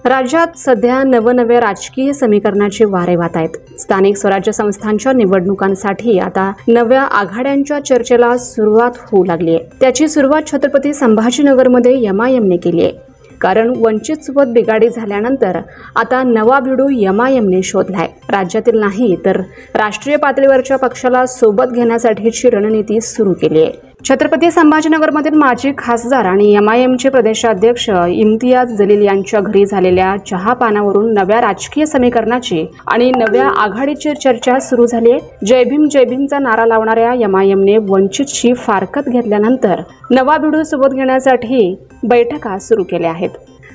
राज्यात सध्या नवनव्या राजकीय समीकरणाचे वारे वाहत आहेत। स्थानिक स्वराज्य संस्थांच्या निवडणुकांसाठी आता नव्या आघाड्यांच्या चर्चेला सुरुवात होऊ लागली आहे। त्याची सुरुवात छत्रपती संभाजीनगरमध्ये एमआयएमने केली आहे। कारण वंचित सोबत बिघाडी झाल्यानंतर आता नवा भिडू एमआयएमने शोधलाय। राज्यातील नाही तर राष्ट्रीय पातळीवरच्या पक्षाला सोबत घेण्यासाठीची रणनीती सुरू केली आहे। छत्रपती संभाजीनगरमधील माजी खासदार आणि एमआयएमचे प्रदेशाध्यक्ष इम्तियाज जलील यांच्या घरी झालेल्या चहापानावरून नव्या राजकीय समीकरणाची आणि नव्या आघाडीची चर्चा सुरू झाली आहे। जय भीमचा नारा लावणाऱ्या एमआयएमने वंचितची फारकत घेतल्यानंतर नवा भिडू सोबत घेण्यासाठी बैठका सुरू केल्या आहेत।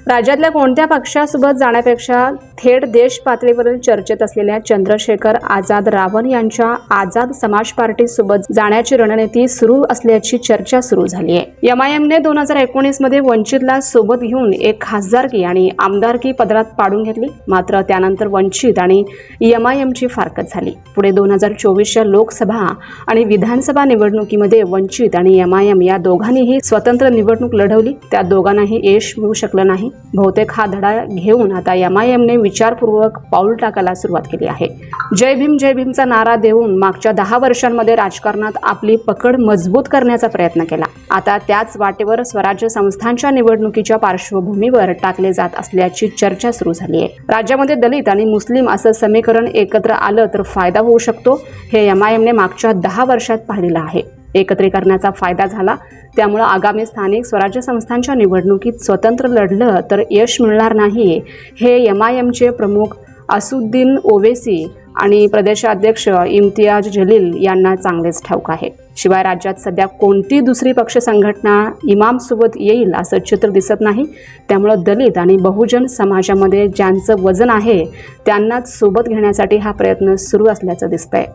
राज्यातल्या कोणत्या पक्षासोबत जाण्यापेक्षा थेट देश पातळीवरील चर्चेत असलेल्या चंद्रशेखर आझाद रावण यांच्या आझाद समाज पार्टीसोबत जाण्याची रणनीती सुरू असल्याची चर्चा सुरू झाली आहे। एमआयएमने 2019 मध्ये वंचितला सोबत घेऊन एक खासदारकी आणि आमदारकी पदरात पाडून घेतली। मात्र त्यानंतर वंचित आणि एमआयएमची फारकत झाली। पुढे 2024च्या लोकसभा आणि विधानसभा निवडणुकीमध्ये वंचित आणि एमआयएम या दोघांनीही स्वतंत्र निवडणूक लढवली। त्या दोघांनाही यश मिळू शकलं नाही। बहुतेक हा धडा घेऊन आता एमआयएमने विचारपूर्वक पाऊल टाकायला सुरुवात केली आहे। जय भीमचा नारा देऊन मागच्या 10 वर्षांमध्ये राजकारणात आपली पकड मजबूत करण्याचा प्रयत्न केला। आता त्याच वाटेवर स्वराज्य संस्थांच्या निवडणुकीच्या पार्श्वभूमीवर टाकले जात असल्याची चर्चा सुरू झाली आहे। राज्यामध्ये दलित आणि मुस्लिम असं समीकरण एकत्र आलं तर फायदा होऊ शकतो, हे एमआयएमने मागच्या 10 वर्षात पाहिलेलं आहे। एकत्रीकरणाचा फायदा झाला, त्यामुळे आगामी स्थानिक स्वराज्य संस्थांच्या निवडणुकीत स्वतंत्र लढलं तर यश मिळणार नाही, हे एमआयएमचे प्रमुख असुद्दीन ओवेसी आणि प्रदेशाध्यक्ष इम्तियाज जलील यांना चांगलेच ठाऊक आहे। शिवाय राज्यात सध्या कोणती दुसरी पक्ष संघटना इमामसोबत येईल असं चित्र दिसत नाही। त्यामुळे दलित आणि बहुजन समाजामध्ये ज्यांचं वजन आहे त्यांनाच सोबत घेण्यासाठी हा प्रयत्न सुरू असल्याचं दिसतंय।